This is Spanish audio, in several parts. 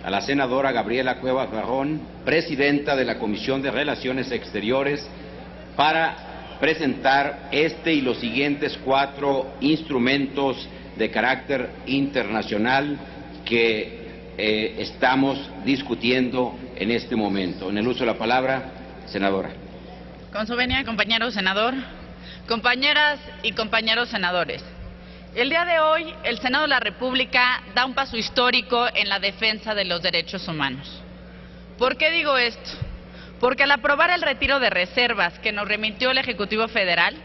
a la senadora Gabriela Cuevas Barrón, presidenta de la Comisión de Relaciones Exteriores, para presentar este y los siguientes 4 instrumentos de carácter internacional que estamos discutiendo en este momento. En el uso de la palabra, senadora. Con su venia, compañero senador, compañeras y compañeros senadores. El día de hoy, el Senado de la República da un paso histórico en la defensa de los derechos humanos. ¿Por qué digo esto? Porque al aprobar el retiro de reservas que nos remitió el Ejecutivo Federal,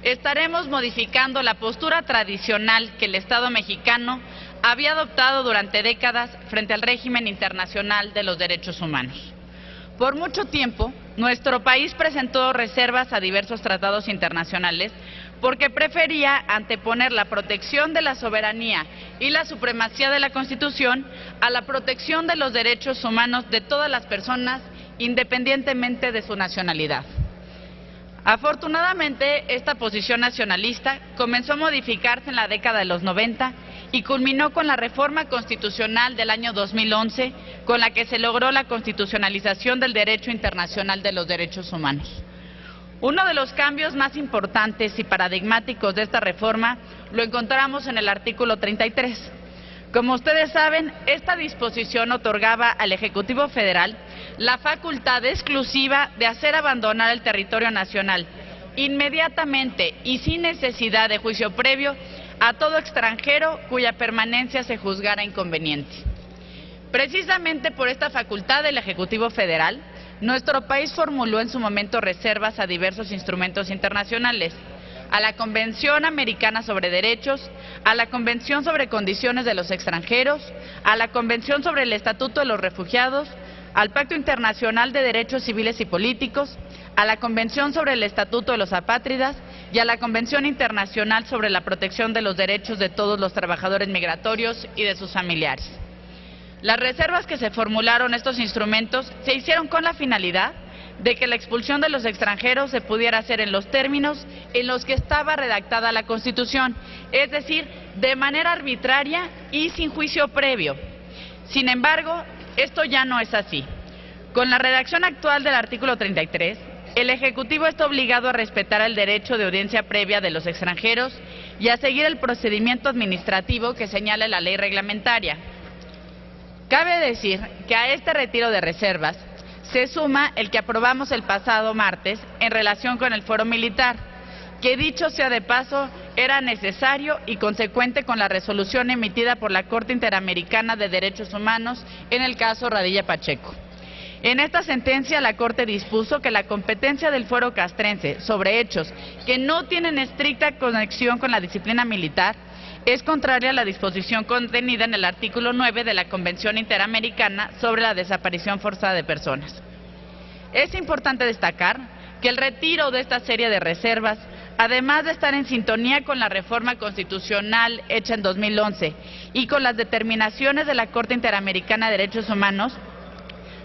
estaremos modificando la postura tradicional que el Estado mexicano había adoptado durante décadas frente al régimen internacional de los derechos humanos. Por mucho tiempo, nuestro país presentó reservas a diversos tratados internacionales porque prefería anteponer la protección de la soberanía y la supremacía de la Constitución a la protección de los derechos humanos de todas las personas, independientemente de su nacionalidad. Afortunadamente, esta posición nacionalista comenzó a modificarse en la década de los 90 y culminó con la reforma constitucional del año 2011, con la que se logró la constitucionalización del derecho internacional de los derechos humanos. Uno de los cambios más importantes y paradigmáticos de esta reforma lo encontramos en el artículo 33. Como ustedes saben, esta disposición otorgaba al Ejecutivo Federal la facultad exclusiva de hacer abandonar el territorio nacional inmediatamente y sin necesidad de juicio previo a todo extranjero cuya permanencia se juzgara inconveniente. Precisamente por esta facultad del Ejecutivo Federal, nuestro país formuló en su momento reservas a diversos instrumentos internacionales, a la Convención Americana sobre Derechos, a la Convención sobre Condiciones de los Extranjeros, a la Convención sobre el Estatuto de los Refugiados, al Pacto Internacional de Derechos Civiles y Políticos, a la Convención sobre el Estatuto de los Apátridas y a la Convención Internacional sobre la Protección de los Derechos de todos los trabajadores migratorios y de sus familiares. Las reservas que se formularon estos instrumentos se hicieron con la finalidad de que la expulsión de los extranjeros se pudiera hacer en los términos en los que estaba redactada la Constitución, es decir, de manera arbitraria y sin juicio previo. Sin embargo, esto ya no es así. Con la redacción actual del artículo 33, el Ejecutivo está obligado a respetar el derecho de audiencia previa de los extranjeros y a seguir el procedimiento administrativo que señala la ley reglamentaria. Cabe decir que a este retiro de reservas se suma el que aprobamos el pasado martes en relación con el fuero militar, que dicho sea de paso, era necesario y consecuente con la resolución emitida por la Corte Interamericana de Derechos Humanos en el caso Radilla Pacheco. En esta sentencia, la Corte dispuso que la competencia del fuero castrense sobre hechos que no tienen estricta conexión con la disciplina militar es contraria a la disposición contenida en el artículo 9 de la Convención Interamericana sobre la Desaparición Forzada de Personas. Es importante destacar que el retiro de esta serie de reservas, además de estar en sintonía con la reforma constitucional hecha en 2011 y con las determinaciones de la Corte Interamericana de Derechos Humanos,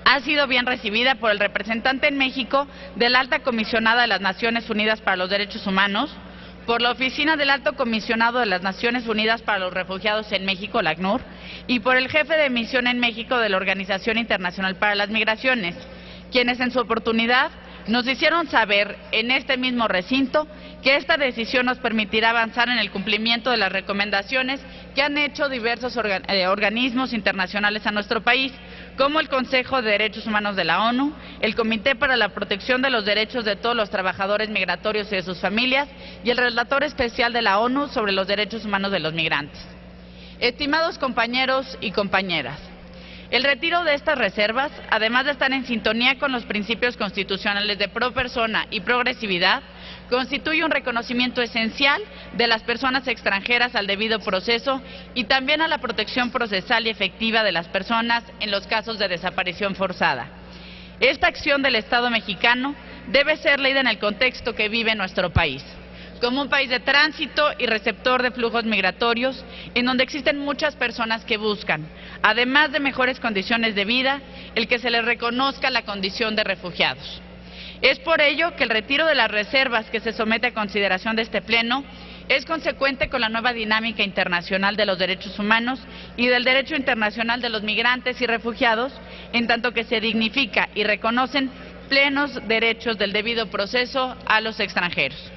ha sido bien recibida por el representante en México de la Alta Comisionada de las Naciones Unidas para los Derechos Humanos, por la Oficina del Alto Comisionado de las Naciones Unidas para los Refugiados en México, la ACNUR, y por el jefe de misión en México de la Organización Internacional para las Migraciones, quienes en su oportunidad nos hicieron saber en este mismo recinto que esta decisión nos permitirá avanzar en el cumplimiento de las recomendaciones que han hecho diversos organismos internacionales a nuestro país, como el Consejo de Derechos Humanos de la ONU, el Comité para la Protección de los Derechos de todos los trabajadores migratorios y de sus familias y el Relator Especial de la ONU sobre los Derechos Humanos de los Migrantes. Estimados compañeros y compañeras, el retiro de estas reservas, además de estar en sintonía con los principios constitucionales de pro persona y progresividad, constituye un reconocimiento esencial de las personas extranjeras al debido proceso y también a la protección procesal y efectiva de las personas en los casos de desaparición forzada. Esta acción del Estado mexicano debe ser leída en el contexto que vive nuestro país, como un país de tránsito y receptor de flujos migratorios, en donde existen muchas personas que buscan, además de mejores condiciones de vida, el que se les reconozca la condición de refugiados. Es por ello que el retiro de las reservas que se somete a consideración de este Pleno Es consecuente con la nueva dinámica internacional de los derechos humanos y del derecho internacional de los migrantes y refugiados, en tanto que se dignifica y reconocen plenos derechos del debido proceso a los extranjeros.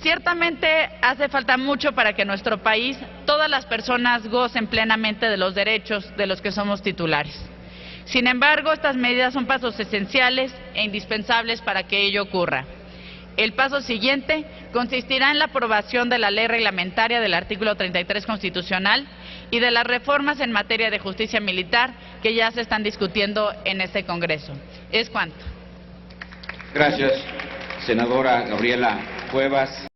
Ciertamente hace falta mucho para que en nuestro país todas las personas gocen plenamente de los derechos de los que somos titulares. Sin embargo, estas medidas son pasos esenciales e indispensables para que ello ocurra. El paso siguiente consistirá en la aprobación de la ley reglamentaria del artículo 33 constitucional y de las reformas en materia de justicia militar que ya se están discutiendo en este Congreso. Es cuanto. Gracias, senadora Gabriela Cuevas.